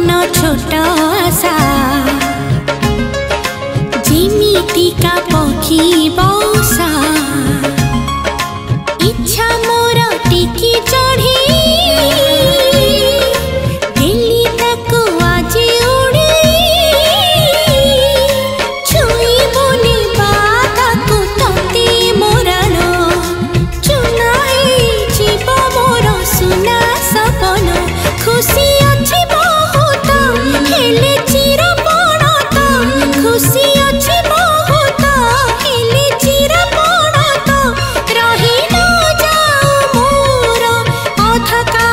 मन छोट आशा जिमितिका पक्षी बौसा इच्छा मोर टिकी चढ़ी दिल्ली तक आज उड़ी छुई बुनी बाताकू तते मोराल चुनाई जीव मोर सुना सपन खुशी अच्छी बहुत हेले चिर पड़त खुशी अच्छी बहुत हेले चिर पड़त रही न जाओ मोर अधका